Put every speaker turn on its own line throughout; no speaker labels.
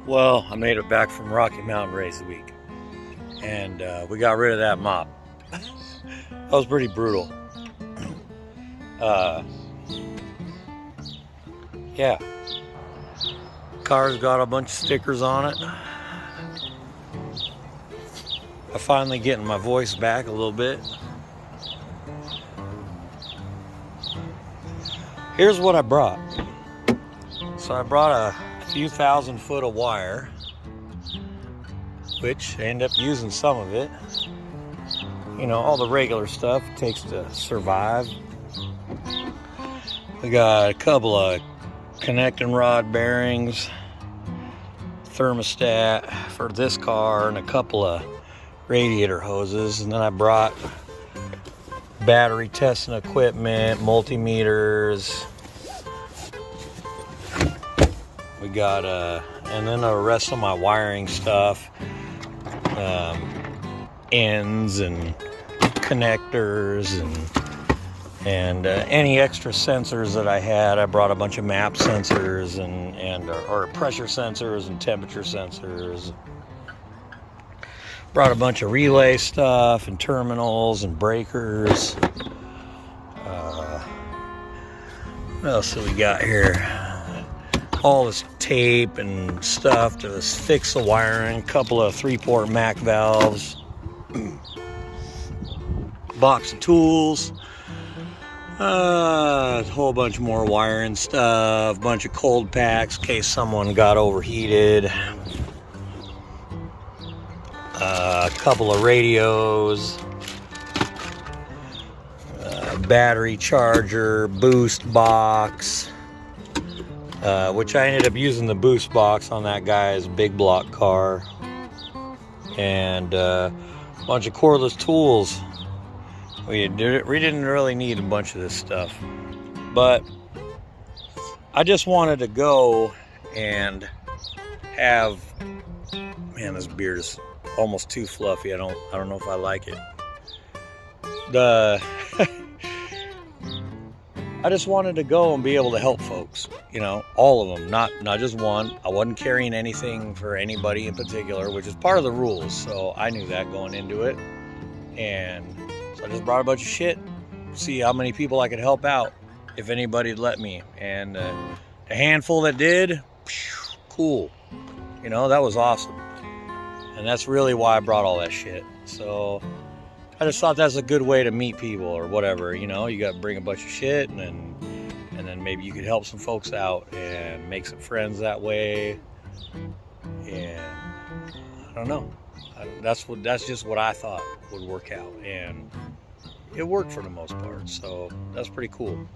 Well, I made it back from Rocky Mountain Race Week, and we got rid of that mop. That was pretty brutal. Yeah, car's got a bunch of stickers on it. I'm finally getting my voice back a little bit. Here's what I brought. So I brought a few thousand foot of wire, which I end up using some of it. You know, all the regular stuff it takes to survive. We got a couple of connecting rod bearings, thermostat for this car, and a couple of radiator hoses. And then I brought battery testing equipment, multimeters. We got and then the rest of my wiring stuff, ends and connectors and any extra sensors that I had. I brought a bunch of map sensors or pressure sensors and temperature sensors. Brought a bunch of relay stuff and terminals and breakers. What else do we got here? All this tape and stuff to fix the wiring. A couple of 3-port Mac valves. Box of tools. A whole bunch more wiring stuff. Bunch of cold packs in case someone got overheated. A couple of radios, battery charger, boost box, which I ended up using the boost box on that guy's big block car, and a bunch of cordless tools. We didn't really need a bunch of this stuff, but I just wanted to go and have, man, this beard is almost too fluffy. I don't know if I like it. I just wanted to go and be able to help folks, you know, all of them, not just one. I wasn't carrying anything for anybody in particular, which is part of the rules, so I knew that going into it. And so I just brought a bunch of shit, see how many people I could help out, if anybody'd let me. And the handful that did, cool. You know, that was awesome. And that's really why I brought all that shit. So I just thought that's a good way to meet people or whatever. You know, you got to bring a bunch of shit, and then maybe you could help some folks out and make some friends that way. And I don't know. That's just what I thought would work out, and it worked for the most part. So that's pretty cool.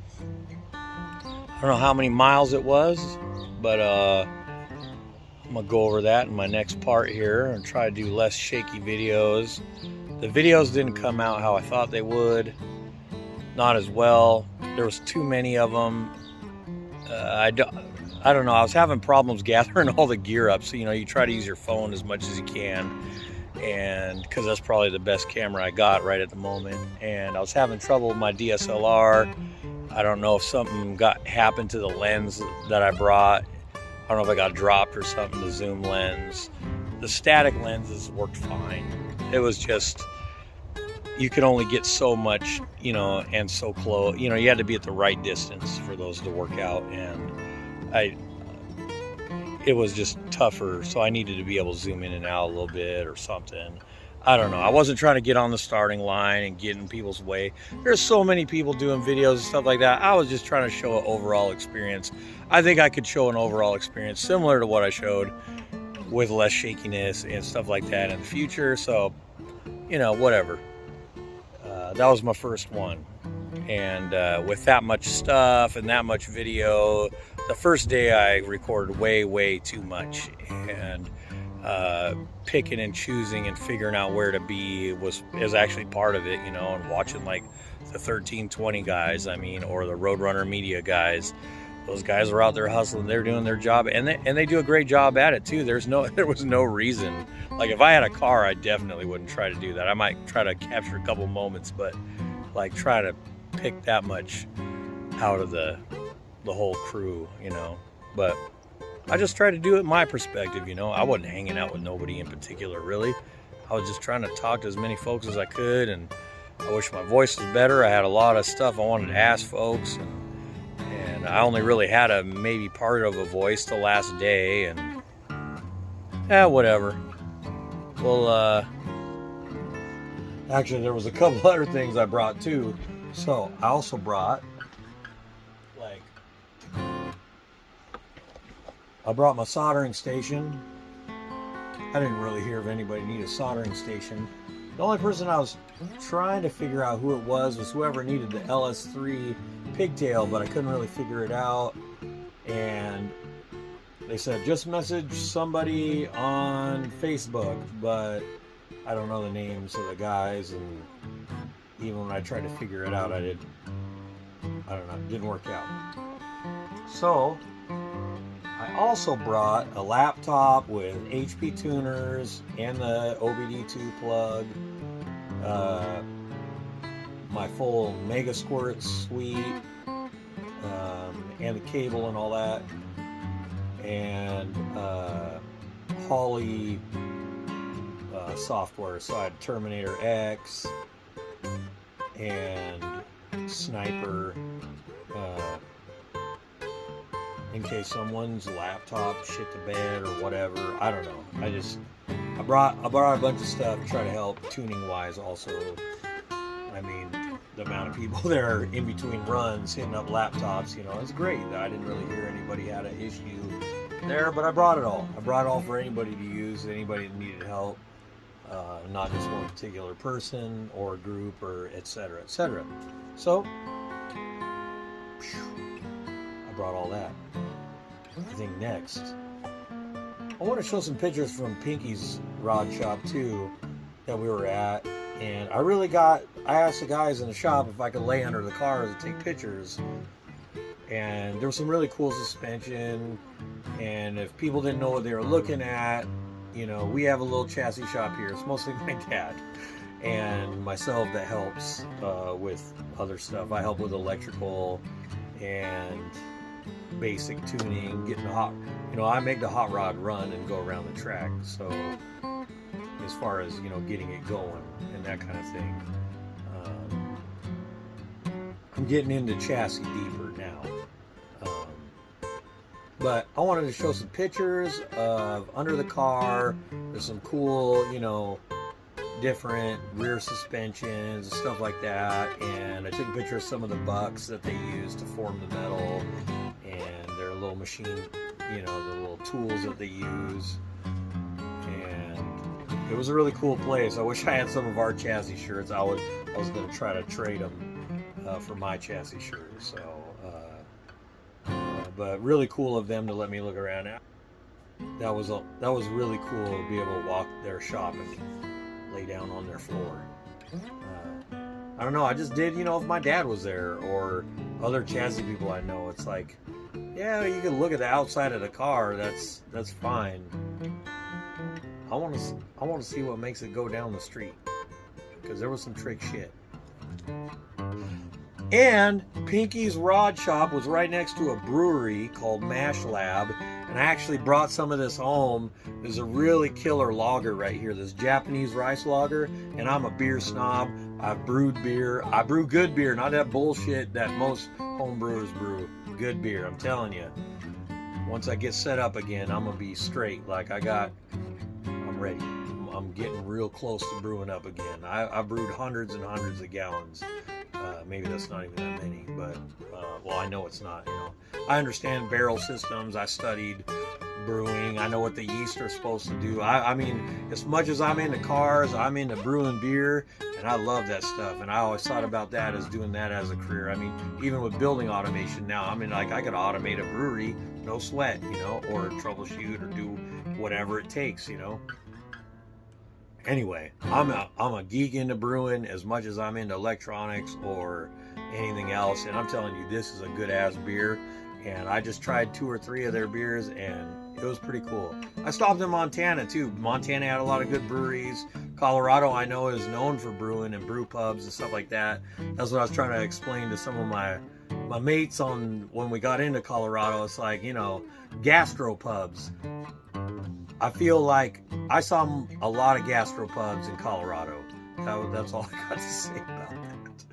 I don't know how many miles it was, but I'm gonna go over that in my next part here and try to do less shaky videos. The videos didn't come out how I thought they would. Not as well. There was too many of them. I don't know. I was having problems gathering all the gear up. So, you know, you try to use your phone as much as you can. And because that's probably the best camera I got right at the moment. And I was having trouble with my DSLR. I don't know if something happened to the lens that I brought. I don't know if I got dropped or something, the zoom lens. The static lenses worked fine. It was just, you could only get so much, you know, and so close. You know, you had to be at the right distance for those to work out. And it was just tougher. So I needed to be able to zoom in and out a little bit or something. I don't know. I wasn't trying to get on the starting line and get in people's way. There's so many people doing videos and stuff like that. I was just trying to show an overall experience. I think I could show an overall experience similar to what I showed with less shakiness and stuff like that in the future. So, you know, whatever. That was my first one. And with that much stuff and that much video, the first day I recorded way too much. And picking and choosing and figuring out where to be is actually part of it, you know, and watching like the 1320 guys, I mean, or the Roadrunner Media guys. Those guys are out there hustling. They're doing their job, and they do a great job at it too. There was no reason. Like if I had a car, I definitely wouldn't try to do that. I might try to capture a couple moments, but like try to pick that much out of the whole crew, you know. But I just tried to do it my perspective, I wasn't hanging out with nobody in particular, really. I was just trying to talk to as many folks as I could, and I wish my voice was better. I had a lot of stuff I wanted to ask folks, and I only really had a maybe part of a voice the last day, and whatever. Well, actually, there was a couple other things I brought too. So I also brought, I brought my soldering station. I didn't really hear of anybody need a soldering station. The only person I was trying to figure out who it was whoever needed the LS3 pigtail, but I couldn't really figure it out. And they said, just message somebody on Facebook, but I don't know the names of the guys, and even when I tried to figure it out, I don't know, it didn't work out. So I also brought a laptop with HP tuners and the OBD2 plug, my full Mega Squirt suite, and the cable and all that, and Holly software. So I had Terminator X and Sniper, in case someone's laptop shit the bed or whatever. I don't know. I brought a bunch of stuff to try to help tuning wise also. I mean, the amount of people that are in between runs hitting up laptops, it's great. I didn't really hear anybody had an issue there, but I brought it all. I brought it all for anybody to use, anybody that needed help, not just one particular person or group or etc. etc. So I brought all that. I think next, I want to show some pictures from Pinky's rod shop too that we were at, and I asked the guys in the shop if I could lay under the cars and take pictures, and there was some really cool suspension. And if people didn't know what they were looking at, we have a little chassis shop here. It's mostly my dad and myself that helps with other stuff. I help with electrical and basic tuning, getting I make the hot rod run and go around the track. So as far as, getting it going and that kind of thing, I'm getting into chassis deeper now. But I wanted to show some pictures of under the car. There's some cool, different rear suspensions and stuff like that. And I took a picture of some of the bucks that they use to form the metal, and their little machine, the little tools that they use. And it was a really cool place. I wish I had some of our chassis shirts. I was going to try to trade them for my chassis shirts. So, but really cool of them to let me look around. That was really cool to be able to walk their shop and lay down on their floor. I don't know. I just did, if my dad was there or other chassis people I know, it's like, yeah, you can look at the outside of the car. That's fine. I want to see what makes it go down the street, because there was some trick shit. And Pinky's Rod Shop was right next to a brewery called Mash Lab, and I actually brought some of this home. There's a really killer lager right here, this Japanese rice lager, and I'm a beer snob. I've brewed beer. I brew good beer, not that bullshit that most home brewers brew. Good beer, I'm telling you. Once I get set up again, I'm gonna be straight. Like I'm ready. I'm getting real close to brewing up again. I brewed hundreds and hundreds of gallons. Maybe that's not even that many, but well, I know it's not. I understand barrel systems. I studied brewing. I know what the yeast are supposed to do. I mean, as much as I'm into cars, I'm into brewing beer, and I love that stuff. And I always thought about that as doing that as a career. I mean, even with building automation now, I mean, like I could automate a brewery, no sweat, or troubleshoot or do whatever it takes, Anyway, I'm a geek into brewing as much as I'm into electronics or anything else, and I'm telling you, this is a good ass beer. And I just tried 2 or 3 of their beers, and it was pretty cool. I stopped in Montana too. Montana had a lot of good breweries. Colorado, I know, is known for brewing and brew pubs and stuff like that. That's what I was trying to explain to some of my my mates when we got into Colorado, it's like, you know, gastropubs. I feel like I saw a lot of gastropubs in Colorado. That's all I got to say about that.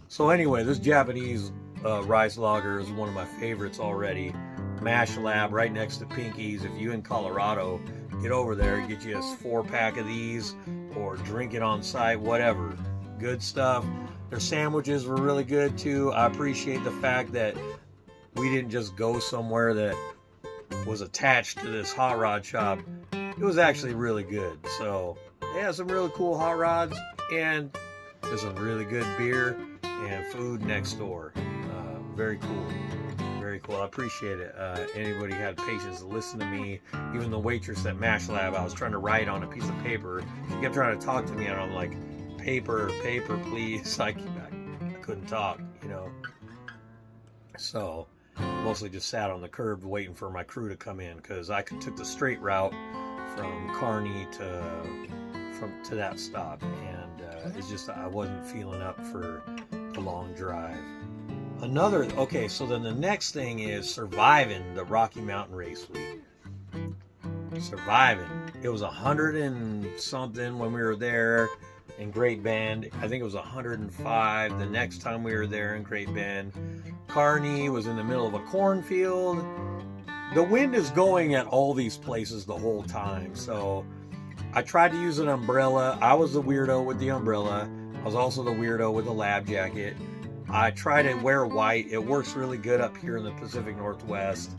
So anyway, this Japanese rice lager is one of my favorites already. Mash Lab right next to Pinky's. If you in Colorado, get over there, get you a 4-pack of these or drink it on site, whatever. Good stuff. Their sandwiches were really good too. I appreciate the fact that we didn't just go somewhere that was attached to this hot rod shop. It was actually really good. So they have some really cool hot rods, and there's some really good beer and food next door. Very cool. Very cool. I appreciate it. Anybody had patience to listen to me. Even the waitress at Mash Lab, I was trying to write on a piece of paper. She kept trying to talk to me, and I'm like, paper, please. I couldn't talk, you know. So mostly just sat on the curb waiting for my crew to come in, because I took the straight route from Kearney to that stop, and it's just I wasn't feeling up for the long drive. Okay, so then the next thing is surviving the Rocky Mountain Race Week. Surviving. It was 100 and something when we were there in Great Bend. I think it was 105 the next time we were there in Great Bend. Kearney was in the middle of a cornfield. The wind is going at all these places the whole time, so I tried to use an umbrella. I was the weirdo with the umbrella. I was also the weirdo with the lab jacket. I try to wear white. It works really good up here in the Pacific Northwest.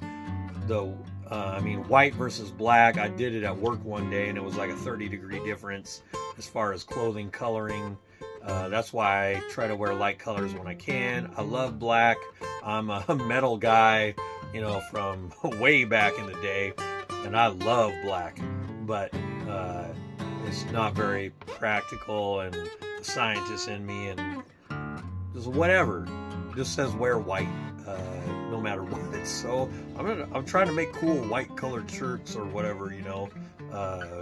White versus black. I did it at work one day, and it was like a 30-degree difference as far as clothing coloring. That's why I try to wear light colors when I can. I love black. I'm a metal guy, you know, from way back in the day, and I love black. But it's not very practical, and the scientist in me and just whatever just says wear white no matter what. So I'm trying to make cool white colored shirts or whatever, you know,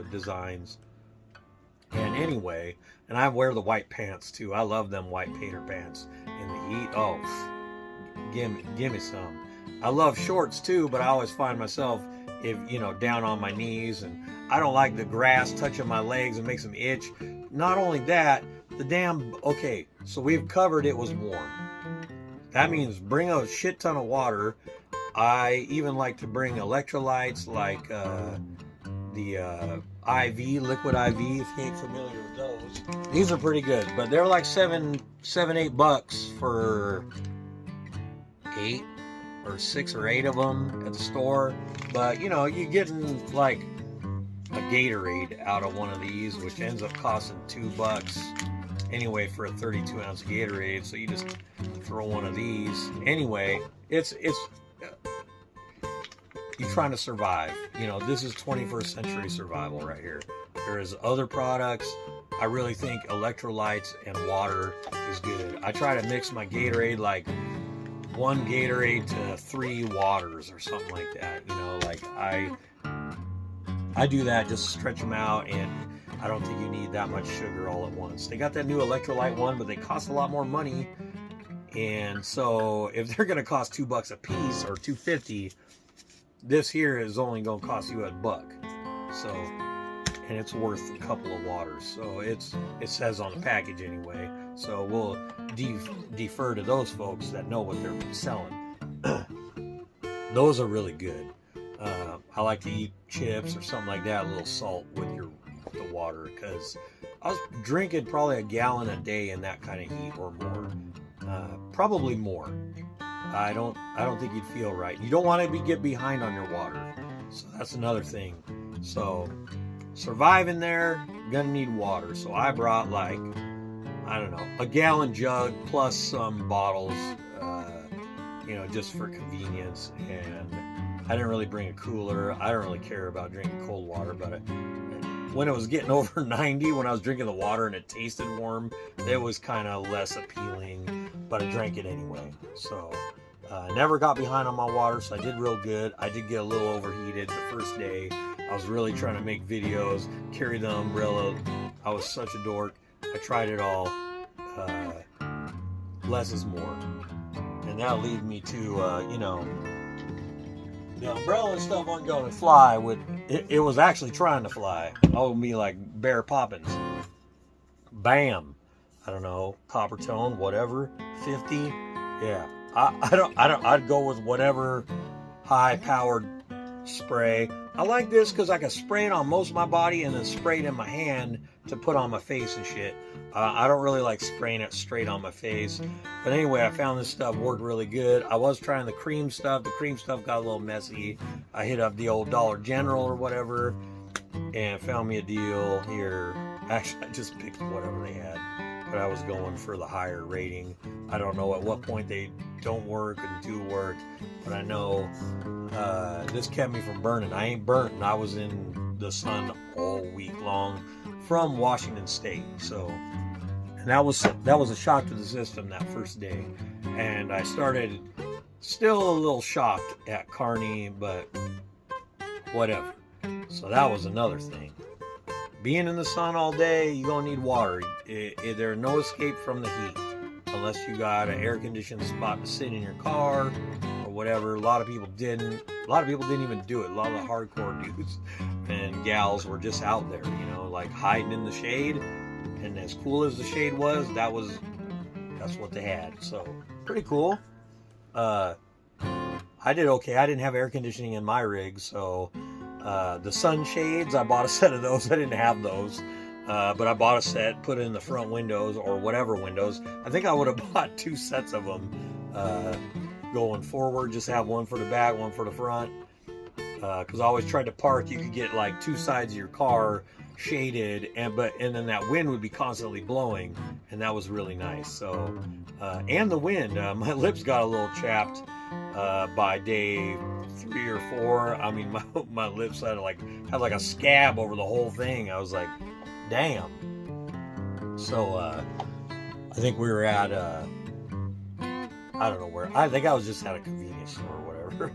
designs. And anyway, and I wear the white pants too. I love them white painter pants in the heat. Oh, give me some. I love shorts too, but I always find myself, down on my knees, and I don't like the grass touching my legs and makes them itch. Not only that, so we've covered it was warm. That means bring a shit ton of water. I even like to bring electrolytes like the IV, liquid IV, if you ain't familiar with those. These are pretty good, but they're like $8 for 8 or 6 or 8 of them at the store. But you're getting like a Gatorade out of one of these, which ends up costing $2 anyway for a 32-ounce Gatorade. So you just throw one of these. Anyway, it's you're trying to survive. This is 21st century survival right here. There is other products. I really think electrolytes and water is good. I try to mix my Gatorade like 1 Gatorade to 3 waters or something like that. I do that, just stretch them out, and I don't think you need that much sugar all at once. They got that new electrolyte one, but they cost a lot more money. And so if they're going to cost $2 a piece or $2.50, this here is only going to cost you $1. So, and it's worth a couple of waters. So it says on the package anyway. So we'll defer to those folks that know what they're selling. Those are really good. I like to eat chips or something like that, a little salt with the water, because I was drinking probably a gallon a day in that kind of heat or more. Probably more. I don't think you'd feel right. You don't want to get behind on your water. So that's another thing. So surviving there, you're gonna need water. So I brought a gallon jug plus some bottles, just for convenience. And I didn't really bring a cooler. I don't really care about drinking cold water, but when it was getting over 90, when I was drinking the water and it tasted warm, it was kind of less appealing, but I drank it anyway. So I never got behind on my water, so I did real good. I did get a little overheated the first day. I was really trying to make videos, carry the umbrella. I was such a dork. I tried it all. Less is more. And that'll lead me to, you know, the umbrella and stuff wasn't going to fly. It was actually trying to fly. I would be like Bear Poppins. Bam. I don't know, copper tone, whatever, 50. Yeah, I'd go with whatever high-powered spray. I like this because I can spray it on most of my body and then spray it in my hand to put on my face and shit. I don't really like spraying it straight on my face. But anyway, I found this stuff worked really good. I was trying the cream stuff. The cream stuff got a little messy. I hit up the old Dollar General or whatever and found me a deal here. Actually, I just picked whatever they had, but I was going for the higher rating. I don't know at what point they don't work and do work, but I know this kept me from burning. I ain't burnt, and I was in the sun all week long from Washington State. So, and that was a shock to the system that first day, and I started still a little shocked at Kearney, but whatever. So that was another thing. Being in the sun all day, you're going to need water. There's no escape from the heat unless you got an air-conditioned spot to sit in your car or whatever. A lot of people didn't. A lot of people didn't even do it. A lot of the hardcore dudes and gals were just out there, you know, like hiding in the shade. And as cool as the shade was, that's what they had. So, pretty cool. I did okay. I didn't have air conditioning in my rig, so... the sunshades, I bought a set of those. I didn't have those, but I bought a set, put it in the front windows or whatever windows. I think I would have bought 2 sets of them going forward. Just have one for the back, one for the front. Because I always tried to park. You could get like 2 sides of your car shaded, and then that wind would be constantly blowing, and that was really nice. So, and the wind, my lips got a little chapped by day 3 or 4. I mean, my lips had like a scab over the whole thing. I was like, damn. So I think we were at I don't know where. I think I was just at a convenience store or whatever.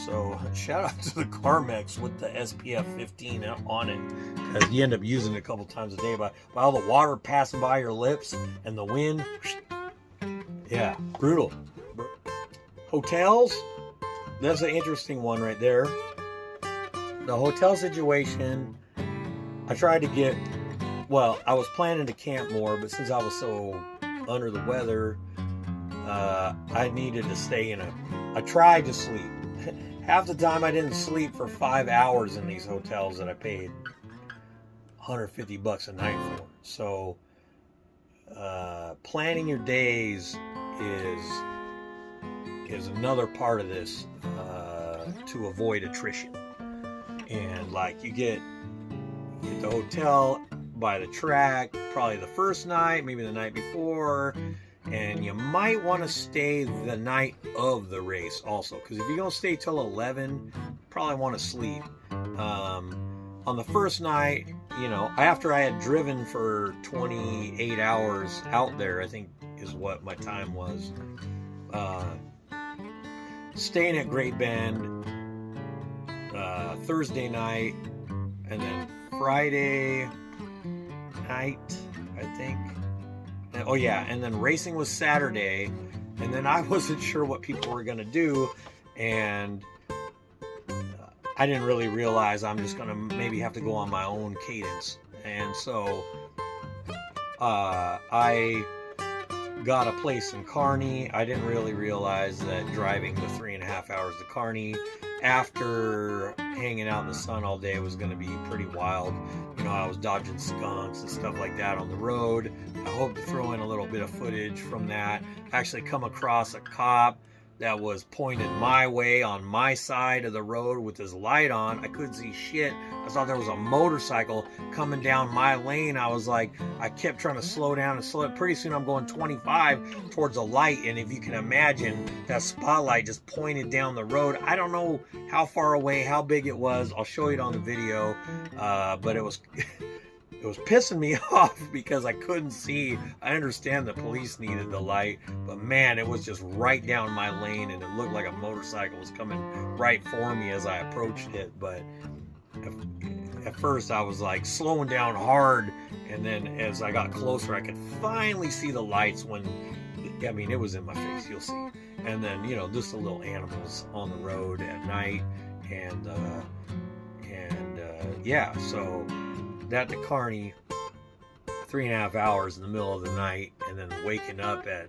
So shout out to the Carmex with the SPF 15 on it, because you end up using it a couple times a day by all the water passing by your lips and the wind. Yeah, brutal. Hotels, that's an interesting one right there. The hotel situation, I tried to get, well, I was planning to camp more, but since I was so under the weather, I needed to stay I tried to sleep. Half the time I didn't sleep for 5 hours in these hotels that I paid $150 a night for. So, planning your days is another part of this to avoid attrition. And like you get the hotel by the track probably the first night, maybe the night before, and you might want to stay the night of the race also, because if you're going to stay till 11, you probably want to sleep. On the first night, you know, after I had driven for 28 hours out there, I think is what my time was, staying at Great Bend Thursday night, and then Friday night, I think. Oh yeah, and then racing was Saturday, and then I wasn't sure what people were going to do, and I didn't really realize I'm just going to maybe have to go on my own cadence. And so I got a place in Kearney. I didn't really realize that driving the 3.5 hours to Kearney after hanging out in the sun all day was going to be pretty wild. You know, I was dodging skunks and stuff like that on the road. I hope to throw in a little bit of footage from that. I actually come across a cop that was pointed my way on my side of the road with his light on. I couldn't see shit. I thought there was a motorcycle coming down my lane. I was like, I kept trying to slow down and slow it. Pretty soon I'm going 25 towards a light, and if you can imagine, that spotlight just pointed down the road. I don't know how far away, how big it was. I'll show you it on the video, but it was it was pissing me off because I couldn't see. I understand the police needed the light, but man, it was just right down my lane, and it looked like a motorcycle was coming right for me as I approached it. But at first I was like slowing down hard, and then as I got closer I could finally see the lights when, I mean, it was in my face, you'll see. and then, you know, just the little animals on the road at night. And yeah, so that to Kearney, 3.5 hours in the middle of the night, and then waking up at,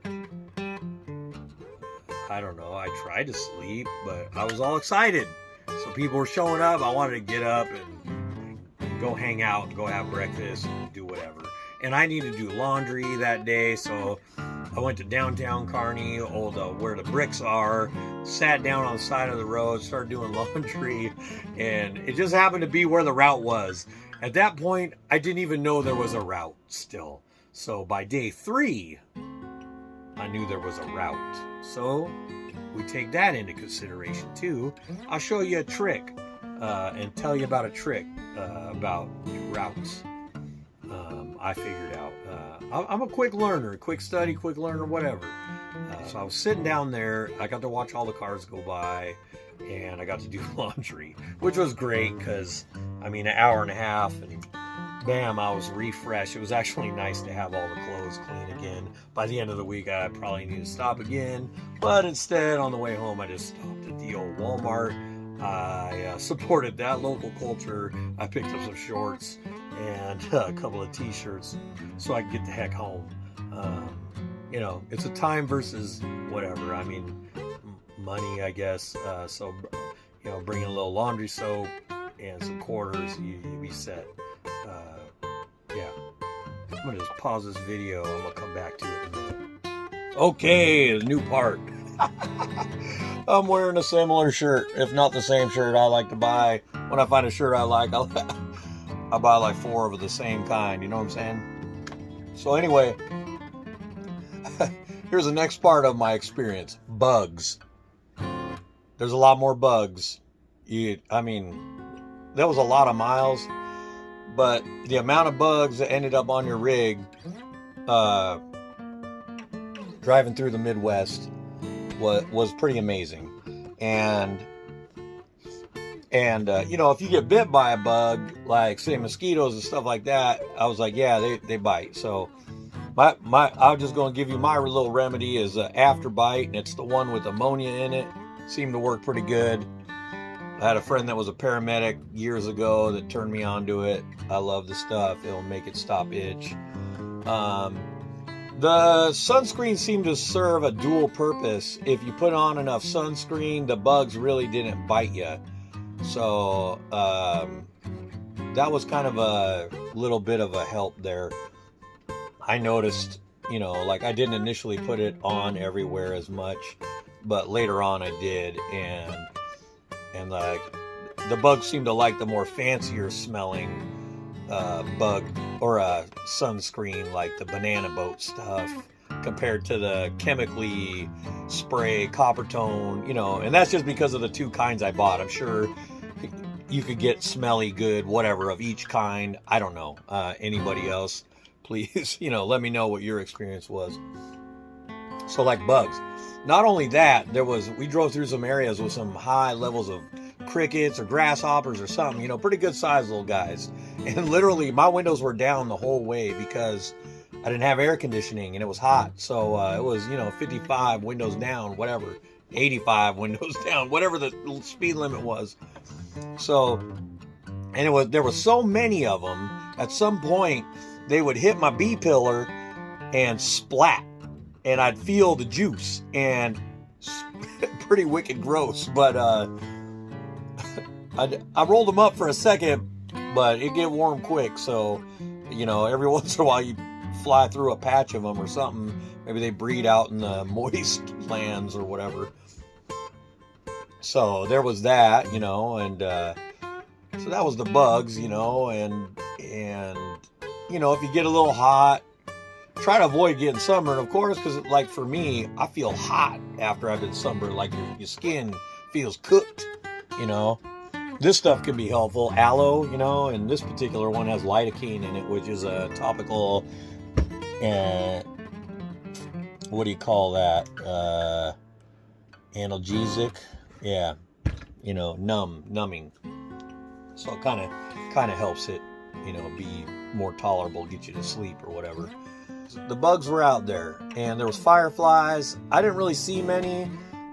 I don't know, I tried to sleep, but I was all excited. So people were showing up. I wanted to get up and go hang out and go have breakfast and do whatever. And I needed to do laundry that day, so I went to downtown Kearney, where the bricks are, sat down on the side of the road, started doing laundry, and it just happened to be where the route was. At that point, I didn't even know there was a route still. So by day 3, I knew there was a route. So we take that into consideration too. I'll show you a trick and tell you about a trick about routes. I figured out. I'm a quick learner, quick study, quick learner, whatever. So I was sitting down there. I got to watch all the cars go by, and I got to do laundry, which was great because, I mean, an hour and a half, and bam, I was refreshed. It was actually nice to have all the clothes clean again. By the end of the week, I probably need to stop again, but instead, on the way home, I just stopped at the old Walmart. I supported that local culture. I picked up some shorts and a couple of t-shirts so I could get the heck home. You know, it's a time versus whatever. I mean, money, I guess. So, you know, bring in a little laundry soap and some quarters, you be set. Yeah. I'm going to just pause this video. I'm going to come back to it in a minute. Okay, the new part. I'm wearing a similar shirt, if not the same shirt I like to buy. When I find a shirt I like, I'll buy like 4 of the same kind. You know what I'm saying? So anyway, here's the next part of my experience. Bugs. There's a lot more bugs. I mean, that was a lot of miles, but the amount of bugs that ended up on your rig driving through the Midwest was pretty amazing. And you know, if you get bit by a bug, like say mosquitoes and stuff like that, I was like, yeah, they bite. So I'm just going to give you my little remedy is After Bite, and it's the one with ammonia in it. Seemed to work pretty good. I had a friend that was a paramedic years ago that turned me on to it. I love the stuff. It'll make it stop itch. The sunscreen seemed to serve a dual purpose. If you put on enough sunscreen, the bugs really didn't bite you. So that was kind of a little bit of a help there. I noticed, you know, like I didn't initially put it on everywhere as much, but later on I did, and like the bugs seemed to like the more fancier smelling bug or sunscreen, like the Banana Boat stuff, compared to the chemically spray Coppertone, you know. And that's just because of the 2 kinds I bought. I'm sure you could get smelly good whatever of each kind. I don't know. Anybody else, please, you know, let me know what your experience was. So like bugs, not only that, we drove through some areas with some high levels of crickets or grasshoppers or something, you know, pretty good sized little guys. And literally my windows were down the whole way because I didn't have air conditioning and it was hot. So it was, you know, 55 windows down, whatever, 85 windows down, whatever the speed limit was. So, and there were so many of them, at some point they would hit my B-pillar and splat, and I'd feel the juice, and pretty wicked gross. But I rolled them up for a second, but it get warm quick. So, you know, every once in a while you fly through a patch of them or something. Maybe they breed out in the moist lands or whatever. So there was that, you know, and so that was the bugs, you know, and you know, if you get a little hot, try to avoid getting sunburned, of course, because like for me, I feel hot after I've been sunburned, like your skin feels cooked, you know. This stuff can be helpful. Aloe, you know, and this particular one has lidocaine in it, which is a topical, what do you call that? Analgesic. Yeah, you know, numbing. So it kind of helps it, you know, be more tolerable, get you to sleep or whatever. The bugs were out there, and there was fireflies. I didn't really see many.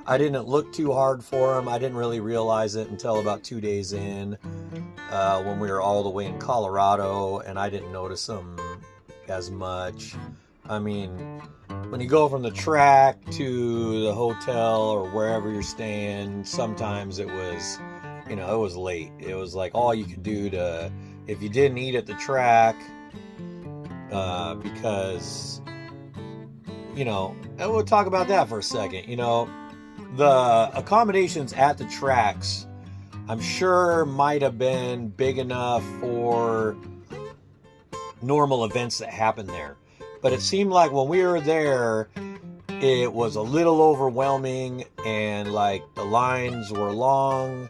I didn't look too hard for them. I didn't really realize it until about 2 days in, when we were all the way in Colorado, and I didn't notice them as much. I mean, when you go from the track to the hotel or wherever you're staying, sometimes it was, it was late. It was like all you could do to, if you didn't eat at the track, because, and we'll talk about that for a second. The accommodations at the tracks, I'm sure might have been big enough for normal events that happen there. But it seemed like when we were there, it was a little overwhelming, and like the lines were long.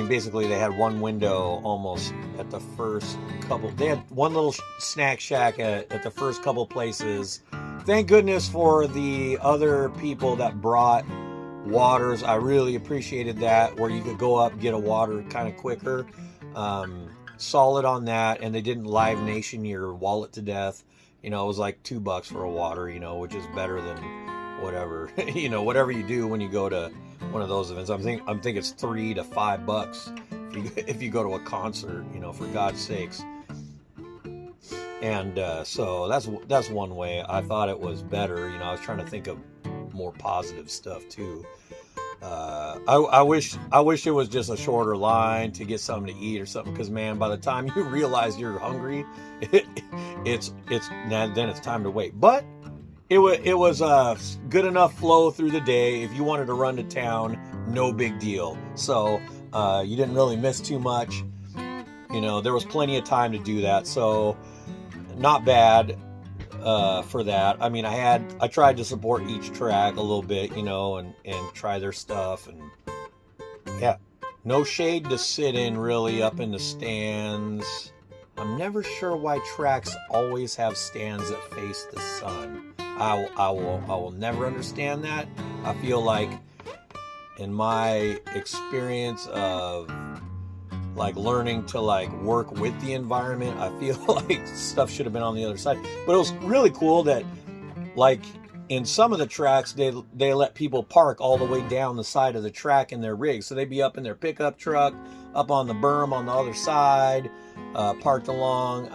Basically they had one window almost at the first couple. They had one little snack shack at the first couple places. Thank goodness for the other people that brought waters. I really appreciated that, where you could go up, get a water kind of quicker. Solid on that, and they didn't Live Nation your wallet to death. It was like $2 for a water, which is better than whatever, whatever you do when you go to one of those events. I'm thinking it's $3 to $5 if you go to a concert, for God's sakes. And so that's one way I thought it was better. I was trying to think of more positive stuff too. I wish it was just a shorter line to get something to eat or something, because man, by the time you realize you're hungry, it's time to wait. But it was a good enough flow through the day. If you wanted to run to town, no big deal. So you didn't really miss too much. There was plenty of time to do that. So not bad for that. I tried to support each track a little bit, and try their stuff, and yeah, no shade to sit in really up in the stands. I'm never sure why tracks always have stands that face the sun. I will never understand that. I feel like, in my experience of like learning to like work with the environment, I feel like stuff should have been on the other side. But it was really cool that, like, in some of the tracks, they let people park all the way down the side of the track in their rigs. So they'd be up in their pickup truck, up on the berm on the other side, parked along.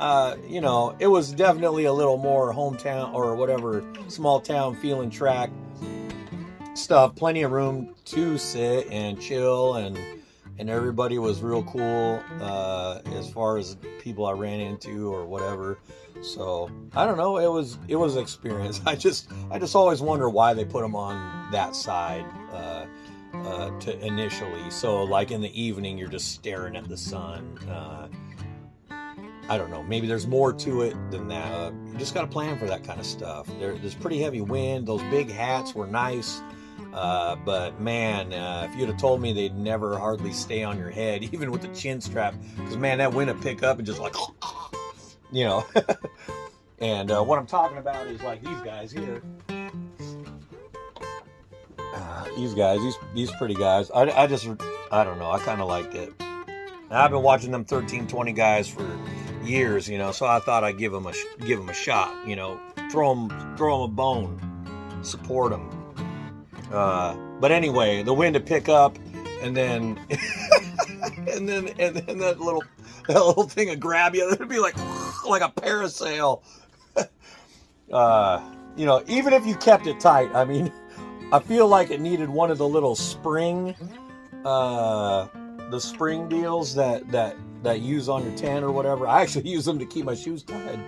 It was definitely a little more hometown or whatever, small town feeling track stuff. Plenty of room to sit and chill, and everybody was real cool as far as people I ran into or whatever. So I don't know. It was an experience. I just always wonder why they put them on that side to initially. So like in the evening, you're just staring at the sun. I don't know. Maybe there's more to it than that. You just got to plan for that kind of stuff. There's pretty heavy wind. Those big hats were nice. But man, if you'd have told me they'd never hardly stay on your head, even with the chin strap, because man, that wind would pick up and just like, and what I'm talking about is like these guys here. These pretty guys. I don't know. I kind of liked it. I've been watching them 1320 guys for years, so I thought I'd give them a shot, throw them a bone, support them. But anyway, the wind to pick up, and then and then that little thing would grab you. It'd be like a parasail. Even if you kept it tight, I feel like it needed one of the little spring, the spring deals that use on your tent or whatever. I actually use them to keep my shoes tied.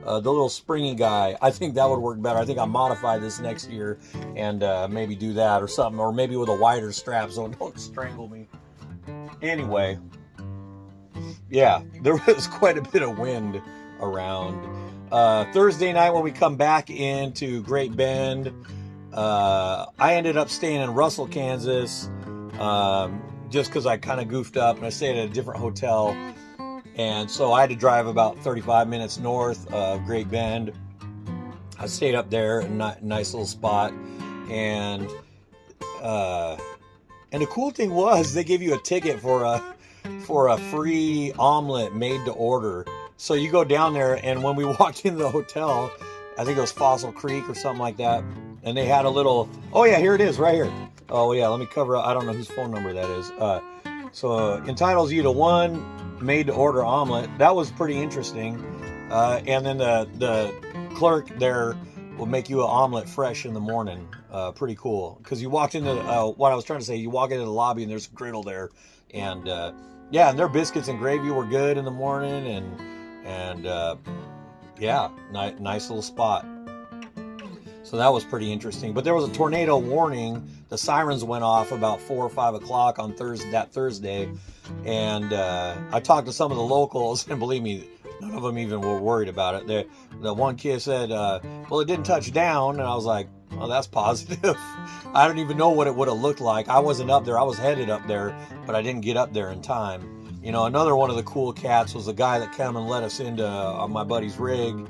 The little springy guy, I think that would work better. I think I'll modify this next year and maybe do that or something, or maybe with a wider strap so it don't strangle me. Anyway, yeah, there was quite a bit of wind around. Thursday night when we come back into Great Bend, I ended up staying in Russell, Kansas, just because I kind of goofed up and I stayed at a different hotel. And so I had to drive about 35 minutes north of Great Bend. I stayed up there, a nice little spot. And the cool thing was they give you a ticket for a free omelet made to order. So you go down there, and when we walked into the hotel, I think it was Fossil Creek or something like that, and they had a little, oh yeah, here it is, right here. Oh yeah, let me cover up, I don't know whose phone number that is. So entitles you to 1 made-to-order omelet. That was pretty interesting. And then the clerk there will make you an omelet fresh in the morning. Pretty cool. Because you walked into, what I was trying to say, you walk into the lobby and there's a griddle there. And yeah, and their biscuits and gravy were good in the morning. And yeah, nice little spot. So that was pretty interesting. But there was a tornado warning. The sirens went off about 4 or 5 o'clock on Thursday. And I talked to some of the locals, and believe me, none of them even were worried about it. The one kid said, well, it didn't touch down. And I was like, well, that's positive. I don't even know what it would have looked like. I wasn't up there. I was headed up there, but I didn't get up there in time. You know, another one of the cool cats was the guy that came and let us into my buddy's rig.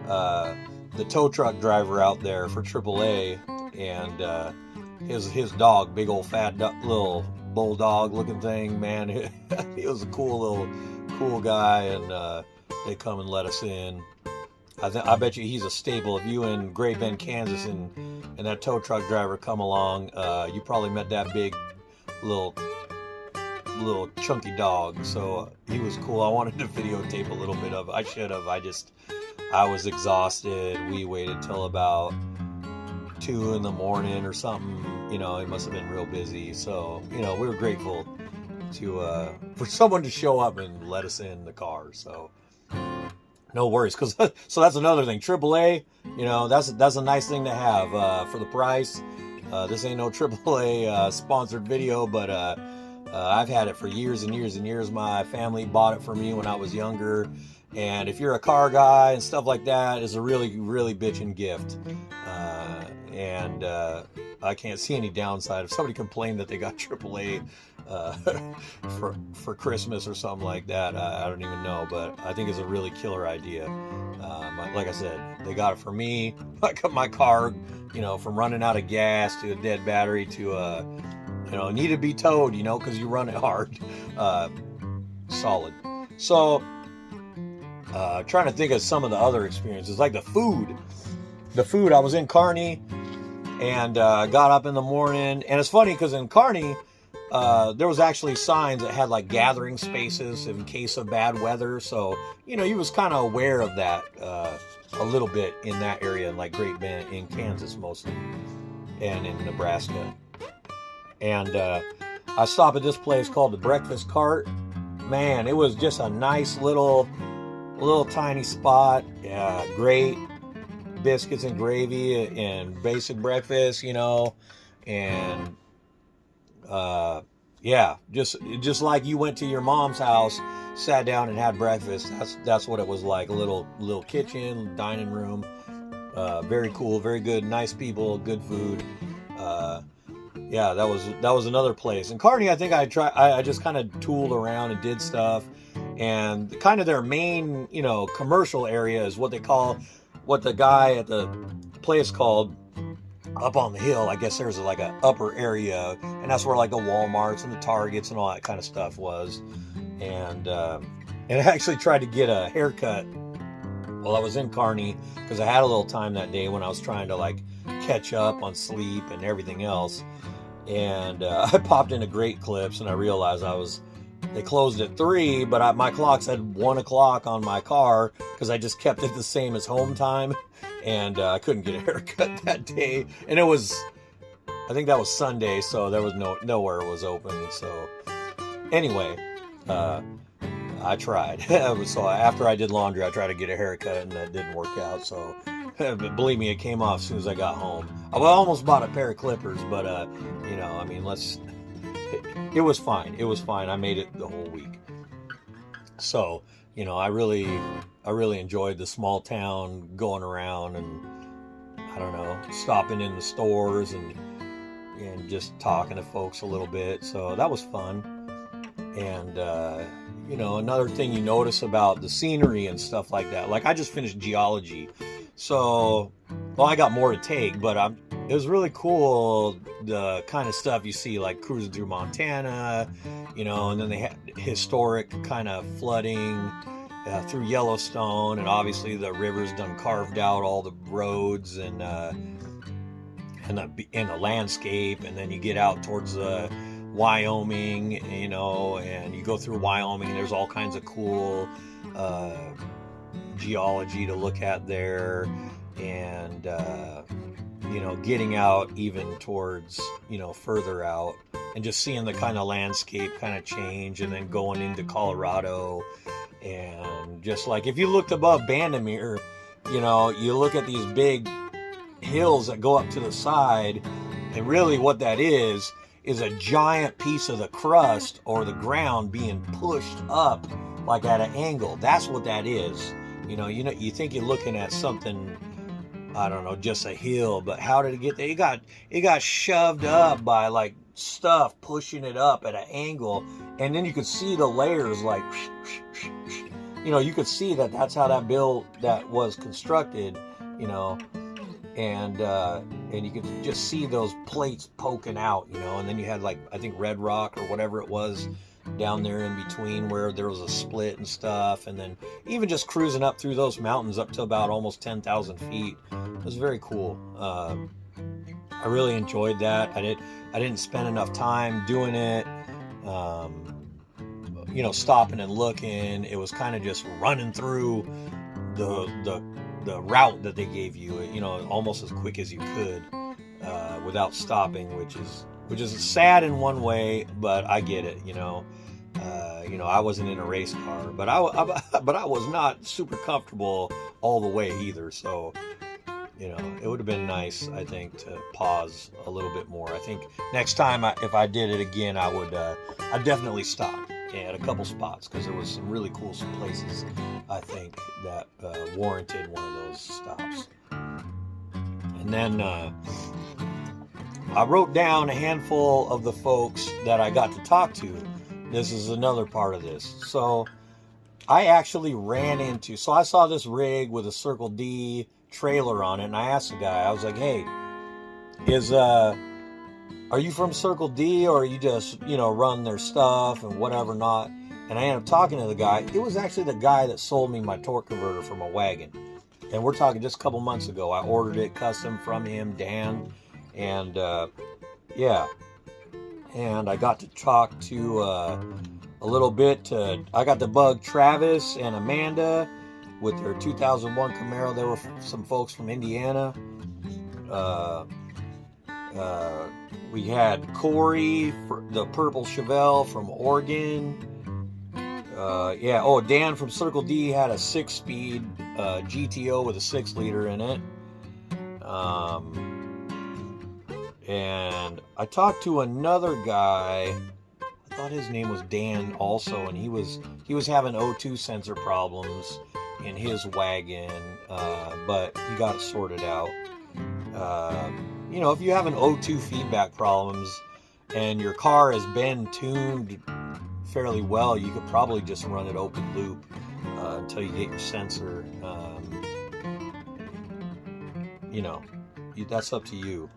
The tow truck driver out there for AAA, and his dog, big old fat little bulldog looking thing, man. He was a cool guy, and they come and let us in. I bet you he's a staple. If you in Great Bend, Kansas, and that tow truck driver come along, you probably met that big little chunky dog. So he was cool. I wanted to videotape a little bit of it. I should have. I was exhausted. We waited till about 2 in the morning or something. You know, it must have been real busy. So, you know, we were grateful for someone to show up and let us in the car. So no worries. So that's another thing. AAA, you know, that's a nice thing to have for the price. This ain't no AAA sponsored video, but I've had it for years and years and years. My family bought it for me when I was younger. And if you're a car guy and stuff like that, it's a really, really bitchin' gift. And I can't see any downside. If somebody complained that they got AAA for Christmas or something like that, I don't even know. But I think it's a really killer idea. Like I said, they got it for me. I got my car, you know, from running out of gas to a dead battery to, you know, need to be towed, you know, because you run it hard. Solid. So, trying to think of some of the other experiences, like the food. I was in Kearney and got up in the morning. And it's funny because in Kearney, there was actually signs that had like gathering spaces in case of bad weather. So, you know, he was kind of aware of that a little bit in that area, like Great Bend in Kansas mostly, and in Nebraska. And I stopped at this place called the Breakfast Cart. Man, it was just a nice little tiny spot. Great biscuits and gravy and basic breakfast, you know, and yeah, just like you went to your mom's house, sat down and had breakfast. That's what it was like. A little kitchen, dining room. Very cool, very good, nice people, good food. Yeah, that was another place. In Kearney, I think I just kind of tooled around and did stuff. And kind of their main, you know, commercial area is what the guy at the place called up on the hill. I guess there's like an upper area, and that's where like the Walmarts and the Targets and all that kind of stuff was. And I actually tried to get a haircut while I was in Kearney because I had a little time that day when I was trying to like catch up on sleep and everything else. And I popped into Great Clips and I realized they closed at 3, but my clock said 1 o'clock on my car because I just kept it the same as home time, and I couldn't get a haircut that day. And I think that was Sunday, so there was nowhere it was open. So anyway, I tried. So after I did laundry, I tried to get a haircut, and that didn't work out. So but believe me, it came off as soon as I got home. I almost bought a pair of clippers, but you know, I mean, it was fine. It was fine. I made it the whole week. So, you know, I really enjoyed the small town, going around and, I don't know, stopping in the stores and just talking to folks a little bit. So that was fun. And, you know, another thing you notice about the scenery and stuff like that, like I just finished geology. So, well, I got more to take, but it was really cool, the kind of stuff you see, like cruising through Montana, you know, and then they had historic kind of flooding through Yellowstone, and obviously the river's done carved out all the roads and the landscape, and then you get out towards Wyoming, you know, and you go through Wyoming, and there's all kinds of cool geology to look at there, and you know, getting out even towards, you know, further out, and just seeing the kind of landscape kind of change, and then going into Colorado, and just like if you looked above Bandimere, you know, you look at these big hills that go up to the side, and really what that is a giant piece of the crust or the ground being pushed up like at an angle. That's what that is. You know, you think you're looking at something, I don't know, just a hill, but how did it get there? It got shoved up by like stuff pushing it up at an angle, and then you could see the layers, like, you know, you could see that that's how that was constructed, you know, and you could just see those plates poking out, you know, and then you had, like, I think red rock or whatever it was down there in between where there was a split and stuff, and then even just cruising up through those mountains up to about almost 10,000 feet. It was very cool. I really enjoyed that. I didn't spend enough time doing it, you know, stopping and looking. It was kind of just running through the route that they gave you, you know, almost as quick as you could, without stopping, which is sad in one way, but I get it, you know. You know, I wasn't in a race car, but I was not super comfortable all the way either. So, you know, it would have been nice, I think, to pause a little bit more. I think next time, if I did it again, I'd definitely stop at a couple spots, because there was some really cool places, I think, that warranted one of those stops. And then I wrote down a handful of the folks that I got to talk to. This is another part of this. So I actually ran into, so I saw this rig with a Circle D trailer on it, and I asked the guy, I was like, hey, are you from Circle D, or you just, you know, run their stuff and whatever not? And I ended up talking to the guy. It was actually the guy that sold me my torque converter for my wagon. And we're talking just a couple months ago. I ordered it custom from him, Dan. And, yeah. And I got to talk to a little bit. I got to bug Travis and Amanda with their 2001 Camaro. There were some folks from Indiana. We had Corey, the Purple Chevelle from Oregon. Yeah. Oh, Dan from Circle D had a 6-speed GTO with a 6-liter in it. And I talked to another guy. I thought his name was Dan also, and he was having O2 sensor problems in his wagon, but he got it sorted out. You know, if you have an O2 feedback problems and your car has been tuned fairly well, you could probably just run it open loop until you get your sensor. You know, that's up to you.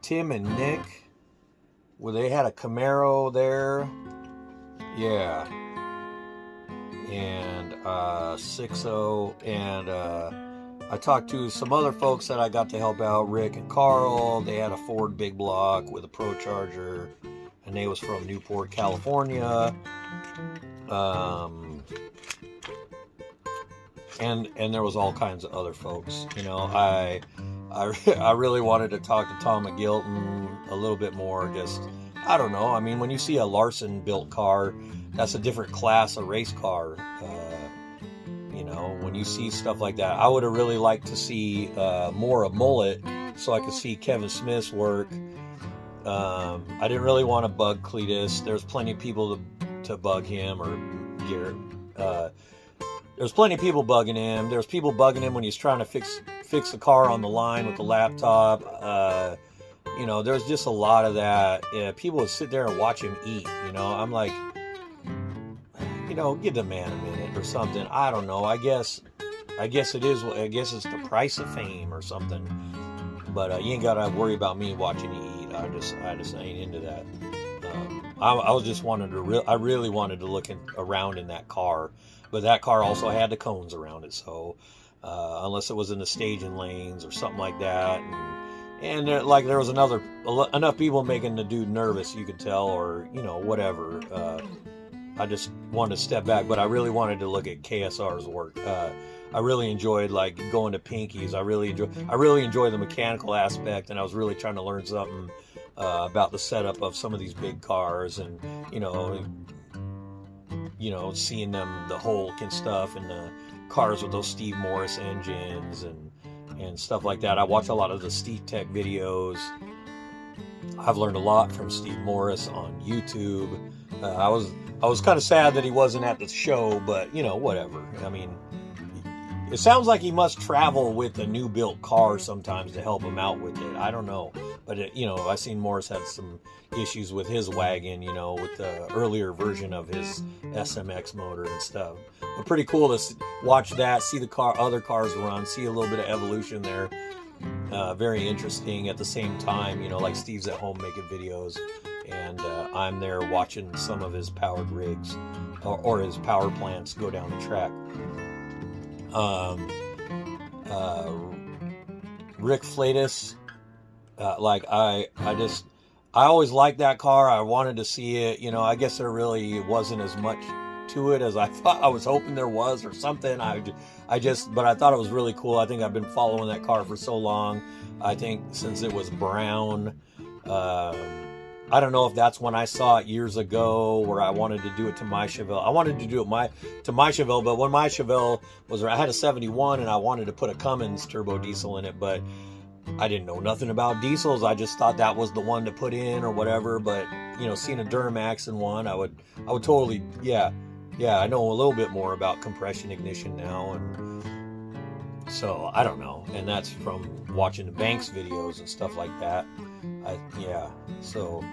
Tim and Nick, well, they had a Camaro there. Yeah. And 6.0, and I talked to some other folks that I got to help out, Rick and Carl. They had a Ford big block with a Pro Charger, and they was from Newport, California. And there was all kinds of other folks. You know, I really wanted to talk to Tom McGilton a little bit more. Just, I don't know. I mean, when you see a Larson built car, that's a different class of race car. You know, when you see stuff like that, I would have really liked to see more of Mullet, so I could see Kevin Smith's work. I didn't really want to bug Cletus. There's plenty of people to bug him, or Garrett. There's plenty of people bugging him. There's people bugging him when he's trying to fix the car on the line with the laptop. You know, there's just a lot of that. Yeah, people would sit there and watch him eat. You know, I'm like, you know, give the man a minute or something. I don't know. I guess it is. I guess it's the price of fame or something. But you ain't gotta worry about me watching you eat. I just ain't into that. I was just wanted to I really wanted to look around in that car, but that car also had the cones around it. So unless it was in the staging lanes or something like that, and like there was enough people making the dude nervous, you could tell, or whatever. I just wanted to step back, but I really wanted to look at KSR's work. I really enjoyed like going to Pinky's. I really enjoy the mechanical aspect, and I was really trying to learn something about the setup of some of these big cars, and seeing them, the Hulk and stuff, and the cars with those Steve Morris engines and stuff like that. I watch a lot of the Steve Tech videos. I've learned a lot from Steve Morris on YouTube. I was kind of sad that he wasn't at the show, but whatever. I mean, it sounds like he must travel with a new built car sometimes to help him out with it. I don't know, but I seen Morris had some issues with his wagon, with the earlier version of his SMX motor and stuff. But pretty cool to watch that, see the other cars run, see a little bit of evolution there. Very interesting. At the same time, like Steve's at home making videos, and I'm there watching some of his powered rigs or his power plants go down the track. Rick Flatus, I always liked that car. I wanted to see it. I guess there really wasn't as much to it as I thought. I was hoping there was, or something. But I thought it was really cool. I think I've been following that car for so long. I think since it was brown. I don't know if that's when I saw it years ago, where I wanted to do it to my Chevelle. I wanted to do it to my Chevelle, but when my Chevelle was, I had a 71 and I wanted to put a Cummins turbo diesel in it, but I didn't know nothing about diesels. I just thought that was the one to put in or whatever. But seeing a Duramax in one, I would totally, yeah. I know a little bit more about compression ignition now, and so I don't know. And that's from watching the Banks videos and stuff like that. So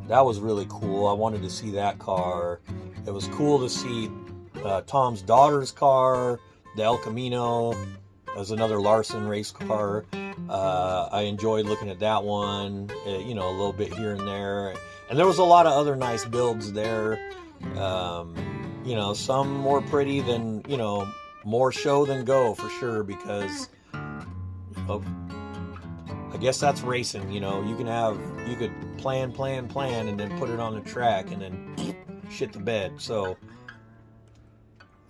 that was really cool. I wanted to see that car. It was cool to see Tom's daughter's car, the El Camino. It was another Larson race car. I enjoyed looking at that one, a little bit here and there. And there was a lot of other nice builds there. Some more pretty than, more show than go for sure, because, I guess that's racing. You could plan, and then put it on the track, and then shit the bed. So,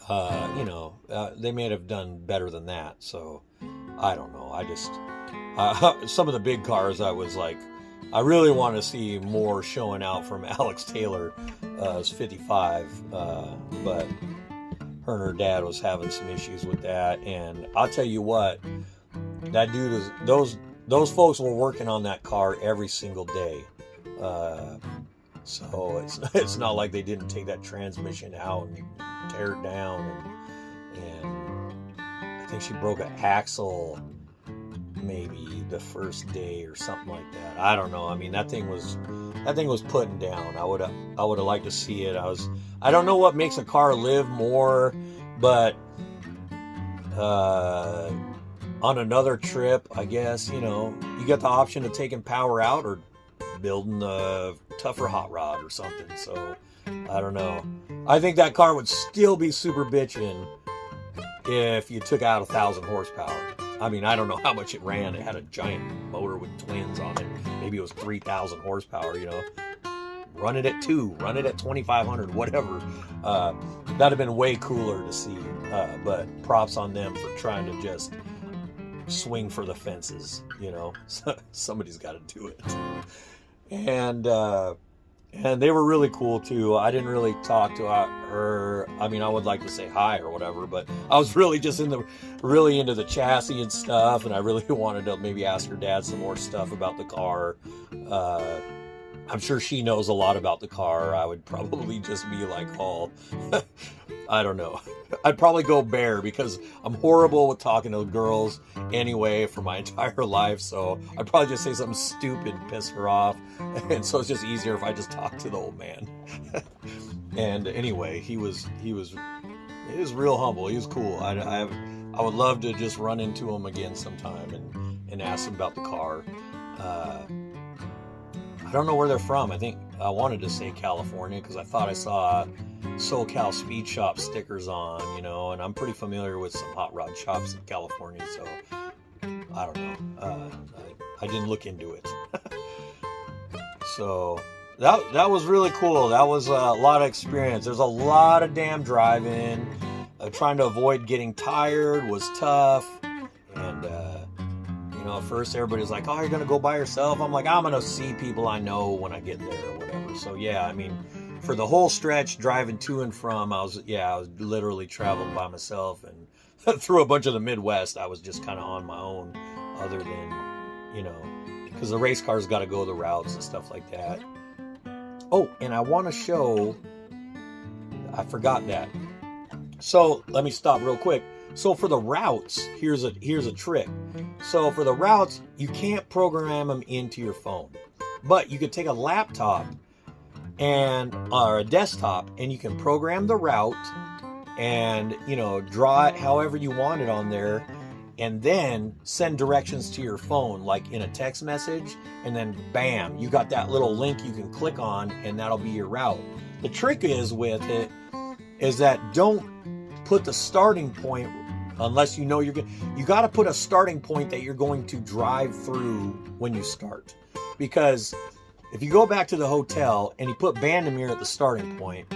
they may have done better than that. So, I don't know. I just, some of the big cars, I was like, I really want to see more showing out from Alex Taylor, 55. But her and her dad was having some issues with that. And I'll tell you what, that dude those folks were working on that car every single day. So it's not like they didn't take that transmission out and tear it down. And I think she broke an axle maybe the first day or something like that. I don't know. I mean, that thing was putting down. I would have liked to see it. I don't know what makes a car live more, but on another trip, I guess, you got the option of taking power out or building a tougher hot rod or something. So, I don't know. I think that car would still be super bitchin' if you took out 1,000 horsepower. I mean, I don't know how much it ran. It had a giant motor with twins on it. Maybe it was 3,000 horsepower, Run it at 2, run it at 2,500, whatever. That'd have been way cooler to see. But props on them for trying to just swing for the fences, Somebody's got to do it. And they were really cool too. I didn't really talk to her. I mean, I would like to say hi or whatever, but I was really just really into the chassis and stuff, and I really wanted to maybe ask her dad some more stuff about the car. I'm sure she knows a lot about the car. I would probably just be like, I don't know. I'd probably go bare, because I'm horrible with talking to girls anyway for my entire life. So I'd probably just say something stupid and piss her off. And so it's just easier if I just talk to the old man. And anyway, he was real humble. He was cool. I would love to just run into him again sometime and ask him about the car. I don't know where they're from. I think I wanted to say California because I thought I saw SoCal Speed Shop stickers on, you know, and I'm pretty familiar with some hot rod shops in California, so I don't know. I didn't look into it. So that was really cool. That was a lot of experience. There's a lot of damn driving. Trying to avoid getting tired was tough. And, you know, at first everybody was like, oh, you're going to go by yourself? I'm like, I'm going to see people I know when I get there or whatever. So, yeah, I mean, for the whole stretch driving to and from, I was literally traveling by myself. And through a bunch of the Midwest, I was just kind of on my own, other than, you know, because the race cars got to go the routes and stuff like that. Oh, and I want to show, I forgot that. So let me stop real quick. So for the routes, here's a trick. So for the routes, you can't program them into your phone, but you could take a laptop or a desktop, and you can program the route, and you know, draw it however you want it on there, and then send directions to your phone, like in a text message, and then bam, you got that little link you can click on, and that'll be your route. The trick is with it is that don't put the starting point unless you know you got to put a starting point that you're going to drive through when you start. Because if you go back to the hotel and you put Bandimere at the starting point,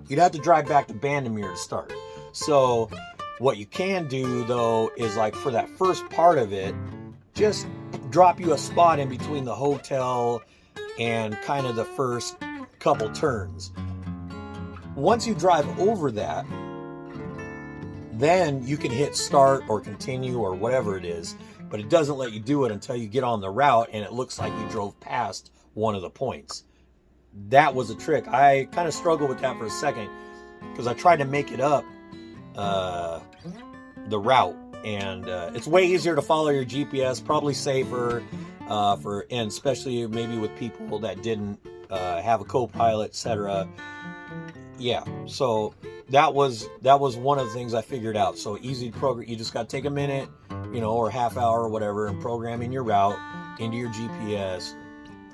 you'd have to drive back to Bandimere to start. So what you can do though is, like, for that first part of it, just drop you a spot in between the hotel and kind of the first couple turns. Once you drive over that, then you can hit start or continue or whatever it is, but it doesn't let you do it until you get on the route and it looks like you drove past one of the points. That was a trick. I kind of struggled with that for a second because I tried to make it up the route, and it's way easier to follow your GPS, probably safer and especially maybe with people that didn't have a co-pilot, etc. Yeah, so that was one of the things I figured out. So easy to program. You just got to take a minute, you know, or half hour or whatever, and program in your route into your GPS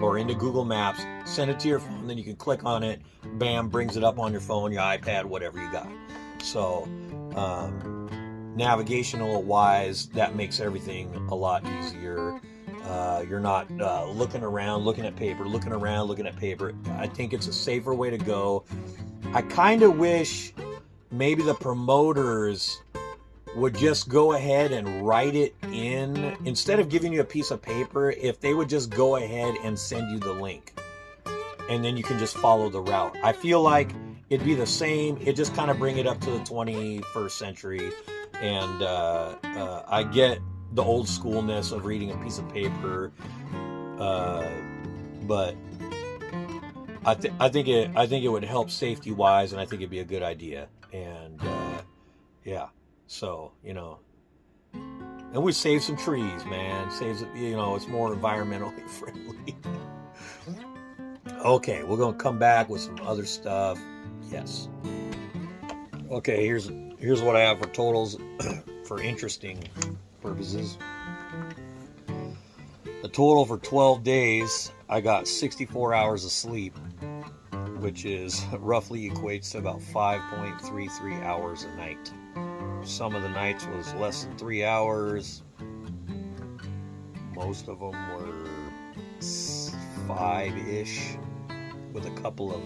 or into Google Maps. Send it to your phone, then you can click on it. Bam, brings it up on your phone, your iPad, whatever you got. So navigational wise, that makes everything a lot easier. You're not looking around, looking at paper. I think it's a safer way to go. I kind of wish maybe the promoters would just go ahead and write it in. Instead of giving you a piece of paper, if they would just go ahead and send you the link, and then you can just follow the route. I feel like it'd be the same. It just kind of bring it up to the 21st century. And I get the old schoolness of reading a piece of paper, but I think it would help safety wise, and I think it'd be a good idea. And yeah, so, you know, and we save some trees, man. Saves, you know, it's more environmentally friendly. Okay, we're gonna come back with some other stuff. Yes. Okay, here's what I have for totals for interesting purposes. The total for 12 days, I got 64 hours of sleep, which is roughly equates to about 5.33 hours a night. Some of the nights was less than 3 hours. Most of them were 5-ish, with a couple of,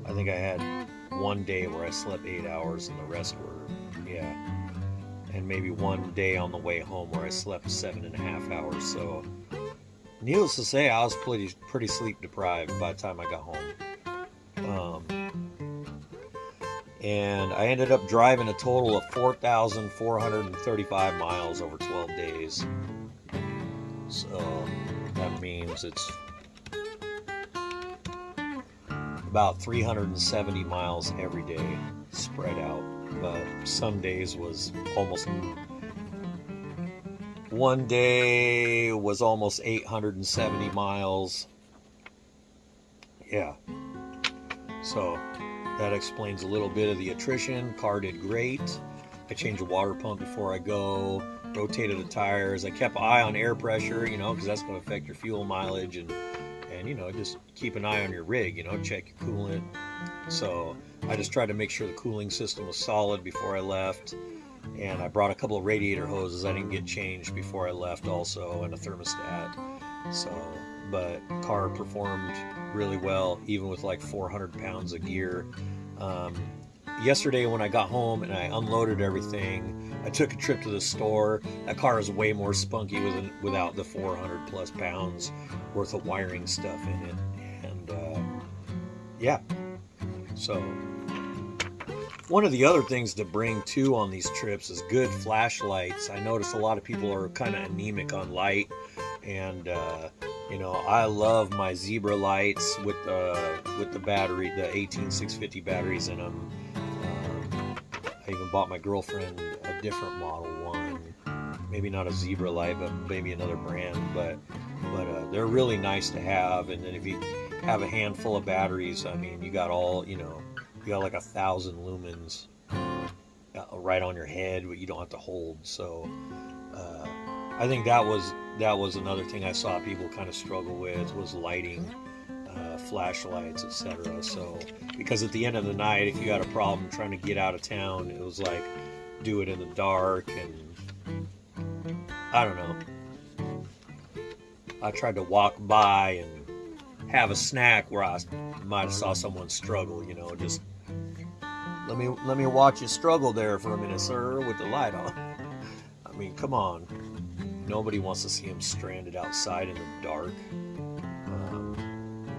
I think I had one day where I slept 8 hours and the rest were, yeah. And maybe one day on the way home where I slept 7.5 hours. So needless to say, I was pretty sleep deprived by the time I got home. And I ended up driving a total of 4,435 miles over 12 days. So that means it's about 370 miles every day spread out. But some days was almost, one day was almost 870 miles. Yeah. So that explains a little bit of the attrition. Car did great. I changed the water pump before I go, rotated the tires. I kept an eye on air pressure, you know, because that's going to affect your fuel mileage and and just keep an eye on your rig, check your coolant. So I just tried to make sure the cooling system was solid before I left, and I brought a couple of radiator hoses I didn't get changed before I left also, and a thermostat. So, but car performed really well, even with like 400 pounds of gear. Yesterday when I got home and I unloaded everything, I took a trip to the store. That car is way more spunky without the 400 plus pounds worth of wiring stuff in it. And yeah, so one of the other things to bring too on these trips is good flashlights. I notice a lot of people are kind of anemic on light, and I love my Zebra lights with the battery, the 18650 batteries in them. I even bought my girlfriend a different model one, maybe not a Zebra light, but maybe another brand. But they're really nice to have. And then if you have a handful of batteries, I mean, you got like 1,000 lumens right on your head, but you don't have to hold. So I think that was another thing I saw people kind of struggle with, was lighting, flashlights, etc. So because at the end of the night, if you had a problem trying to get out of town, it was like do it in the dark, and I don't know. I tried to walk by and have a snack where I might have saw someone struggle, just let me watch you struggle there for a minute, sir, with the light on. I mean, come on. Nobody wants to see him stranded outside in the dark.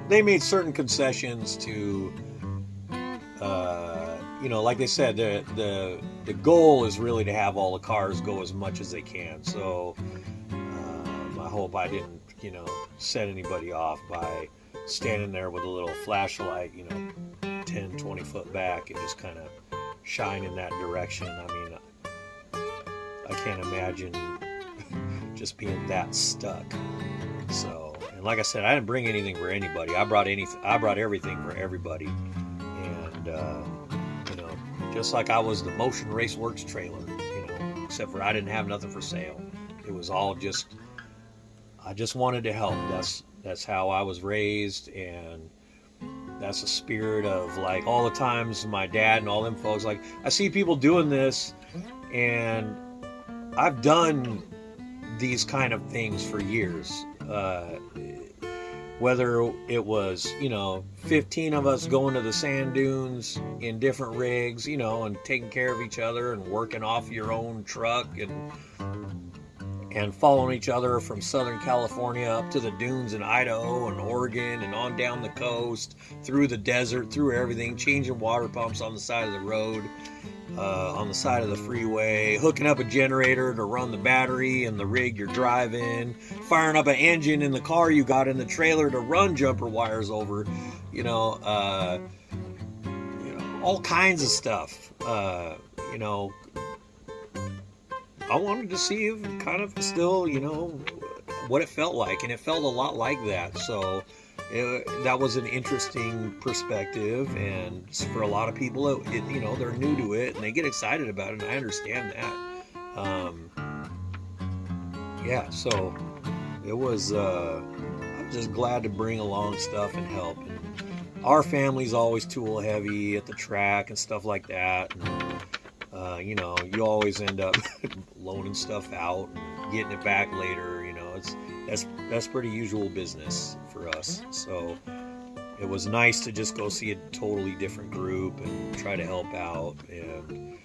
They made certain concessions to, like they said, the goal is really to have all the cars go as much as they can. So I hope I didn't, set anybody off by standing there with a little flashlight, 10, 20 foot back, and just kind of shine in that direction. I mean, I can't imagine just being that stuck. So, and like I said, I didn't bring anything for anybody. I brought everything for everybody. And just like I was the Motion Raceworks trailer, except for I didn't have nothing for sale. It was all just, I just wanted to help. That's how I was raised, and that's the spirit of, like, all the times my dad and all them folks, like, I see people doing this, and I've done these kind of things for years. Whether it was, 15 of us going to the sand dunes in different rigs, and taking care of each other and working off your own truck, and following each other from Southern California up to the dunes in Idaho and Oregon and on down the coast, through the desert, through everything, changing water pumps on the side of the road, on the side of the freeway, hooking up a generator to run the battery in the rig you're driving, firing up an engine in the car you got in the trailer to run jumper wires over, all kinds of stuff. I wanted to see if kind of still, what it felt like, and it felt a lot like that. So that was an interesting perspective, and for a lot of people, they're new to it and they get excited about it, and I understand that. So it was, I'm just glad to bring along stuff and help. And our family's always tool heavy at the track and stuff like that. And, you always end up loaning stuff out and getting it back later. That's pretty usual business for us. So it was nice to just go see a totally different group and try to help out. And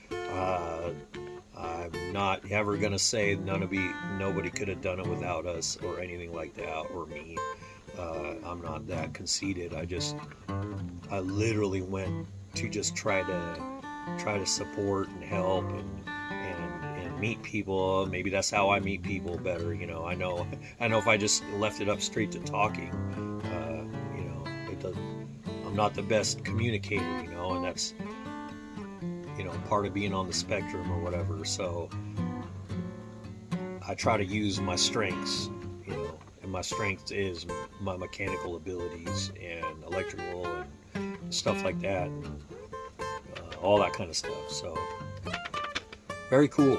I'm not ever gonna say nobody could have done it without us or anything like that, or me. I'm not that conceited. I literally went to just try to support and help and meet people. Maybe that's how I meet people better. I know if I just left it up straight to talking, it doesn't. I'm not the best communicator, and that's part of being on the spectrum or whatever. So I try to use my strengths, and my strength is my mechanical abilities and electrical and stuff like that. And, all that kind of stuff. So very cool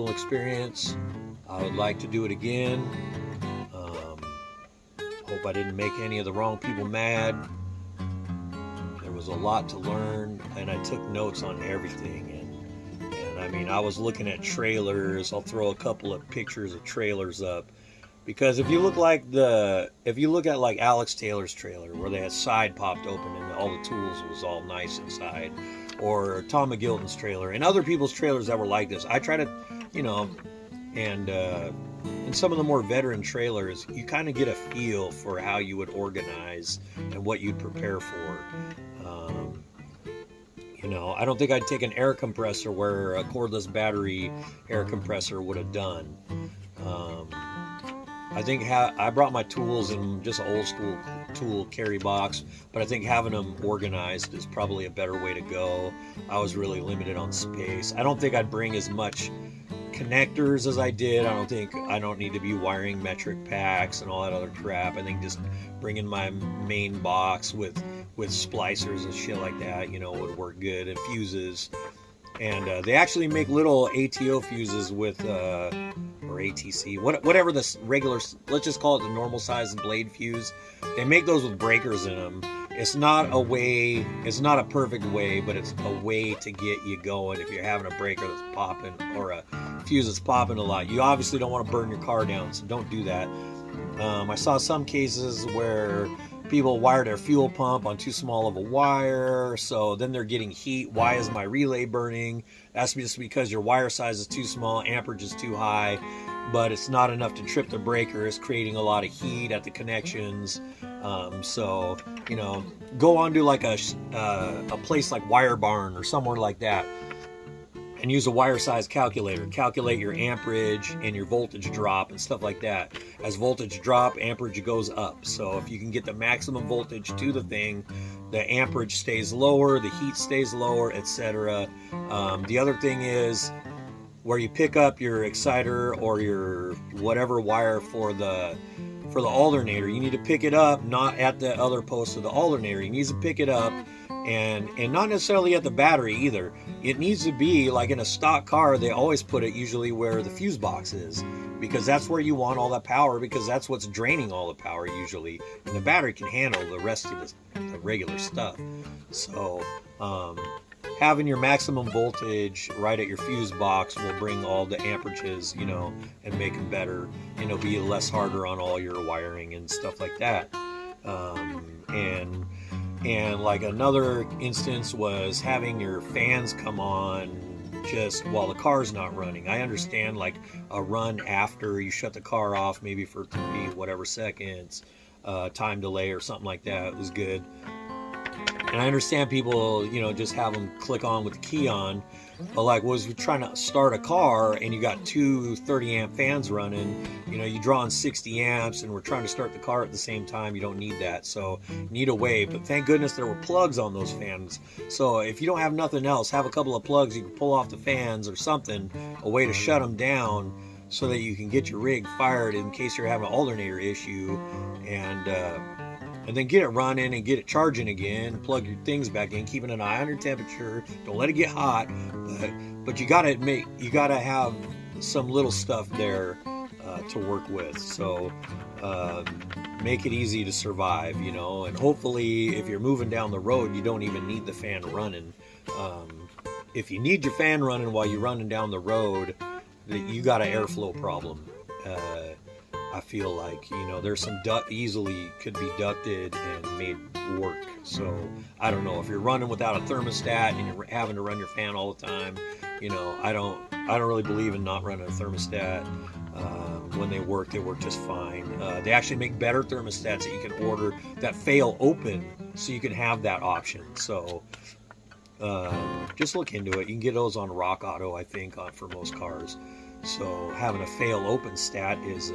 experience. I would like to do it again. Hope I didn't make any of the wrong people mad. There was a lot to learn, and I took notes on everything. And I mean, I was looking at trailers. I'll throw a couple of pictures of trailers up, because if you look at like Alex Taylor's trailer, where they had side popped open and all the tools was all nice inside, or Tom McGilton's trailer and other people's trailers that were like this, I try to, and in some of the more veteran trailers, you kind of get a feel for how you would organize and what you'd prepare for. I don't think I'd take an air compressor where a cordless battery air compressor would have done. I think I brought my tools in just an old school tool carry box, but I think having them organized is probably a better way to go. I was really limited on space. I don't think I'd bring as much connectors as I did. I don't need to be wiring metric packs and all that other crap. I think just bringing my main box with splicers and shit like that, would work good, and fuses. And they actually make little ATO fuses with or ATC, whatever the regular, let's just call it the normal size blade fuse. They make those with breakers in them. It's not a perfect way, but it's a way to get you going if you're having a breaker that's popping or a fuse that's popping a lot. You obviously don't want to burn your car down, so don't do that. I saw some cases where people wire their fuel pump on too small of a wire, so then they're getting heat. Why is my relay burning? That's just because your wire size is too small, amperage is too high, but it's not enough to trip the breaker. It's creating a lot of heat at the connections. So go on to like a place like Wire Barn or somewhere like that, and use a wire size calculator. Calculate your amperage and your voltage drop and stuff like that. As voltage drop, amperage goes up. So if you can get the maximum voltage to the thing, the amperage stays lower, the heat stays lower, etc. The other thing is, where you pick up your exciter or your whatever wire for the alternator, you need to pick it up not at the other post of the alternator. You need to pick it up, and not necessarily at the battery either. It needs to be like in a stock car. They always put it usually where the fuse box is, because that's where you want all that power, because that's what's draining all the power usually, and the battery can handle the rest of the regular stuff. So having your maximum voltage right at your fuse box will bring all the amperages, and make them better, and it'll be less harder on all your wiring and stuff like that. And like another instance was having your fans come on just while the car's not running. I understand like a run after you shut the car off, maybe for 3 whatever seconds, time delay or something like that was good. And I understand people, just have them click on with the key on. But like, was you're trying to start a car and you got two 30 amp fans running, you draw on 60 amps and we're trying to start the car at the same time. You don't need that. So you need a way. But thank goodness there were plugs on those fans. So if you don't have nothing else, have a couple of plugs you can pull off the fans or something, a way to shut them down so that you can get your rig fired in case you're having an alternator issue, and then get it running and get it charging again. Plug your things back in, keeping an eye on your temperature. Don't let it get hot, but you gotta have some little stuff there to work with. So make it easy to survive, and hopefully if you're moving down the road, you don't even need the fan running. If you need your fan running while you're running down the road, you got an airflow problem. I feel like, there's some easily could be ducted and made work. So I don't know if you're running without a thermostat and you're having to run your fan all the time. I don't really believe in not running a thermostat. When they work just fine. They actually make better thermostats that you can order that fail open, so you can have that option. So just look into it. You can get those on Rock Auto, I think, for most cars. So having a fail open stat is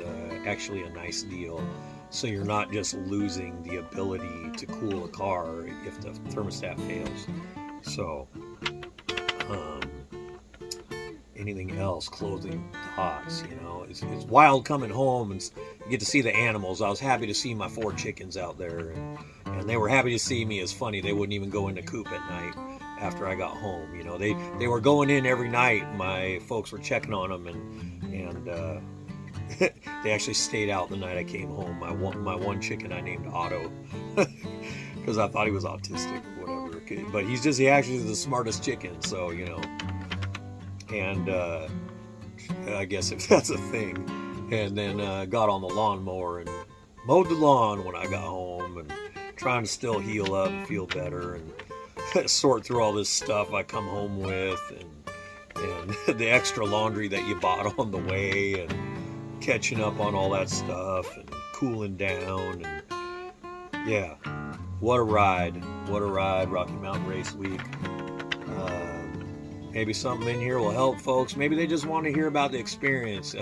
actually a nice deal. So you're not just losing the ability to cool a car if the thermostat fails. So anything else, clothing, thoughts, it's wild coming home and you get to see the animals. I was happy to see my 4 chickens out there, and they were happy to see me. It's funny, they wouldn't even go in the coop at night after I got home. They were going in every night. My folks were checking on them, and
they actually stayed out the night I came home. My one chicken I named Otto because I thought he was autistic or whatever. But he actually is the smartest chicken, so And I guess if that's a thing. And then got on the lawnmower and mowed the lawn when I got home, and trying to still heal up and feel better and sort through all this stuff I come home with, and the extra laundry that you bought on the way, and catching up on all that stuff and cooling down. And yeah, what a ride. Rocky Mountain Race Week. Maybe something in here will help folks. Maybe they just want to hear about the experience.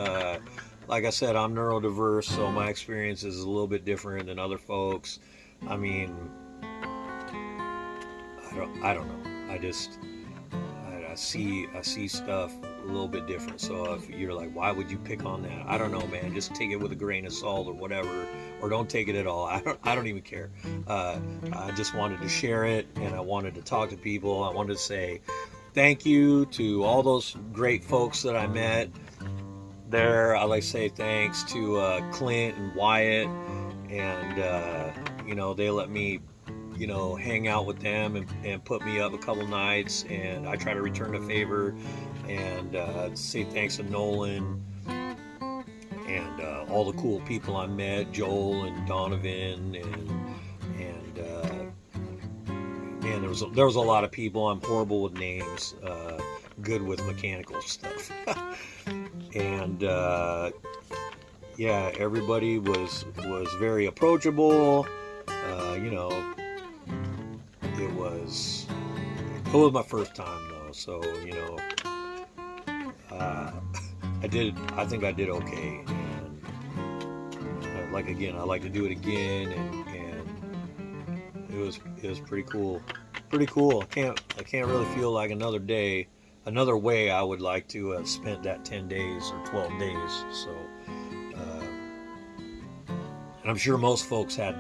Like I said, I'm neurodiverse, so my experience is a little bit different than other folks. I mean, I don't know. I see stuff a little bit different. So if you're like, why would you pick on that? I don't know, man. Just take it with a grain of salt or whatever, or don't take it at all. I don't even care. I just wanted to share it, and I wanted to talk to people. I wanted to say thank you to all those great folks that I met there. I like to say thanks to Clint and Wyatt, and they let me hang out with them and put me up a couple nights, and I try to return the favor and say thanks to Nolan and all the cool people I met, Joel and Donovan, and man, there was a lot of people. I'm horrible with names, good with mechanical stuff. And yeah, everybody was very approachable. It was my first time though, so I think I did okay. And I like to do it again, and it was pretty cool. I can't really feel like another way I would like to have spent that 10 days or 12 days. So, and I'm sure most folks had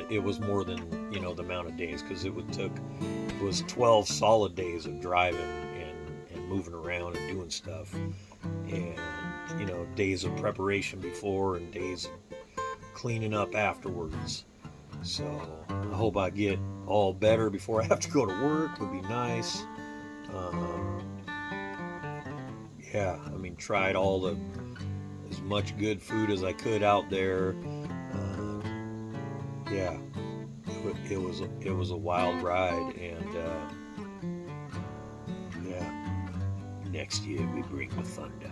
it was more than the amount of days, because it was 12 solid days of driving and moving around and doing stuff, and days of preparation before and days of cleaning up afterwards. So I hope I get all better before I have to go to work. Would be nice. Yeah, I mean, tried as much good food as I could out there. Yeah, it was a wild ride, and yeah, next year we bring the thunder.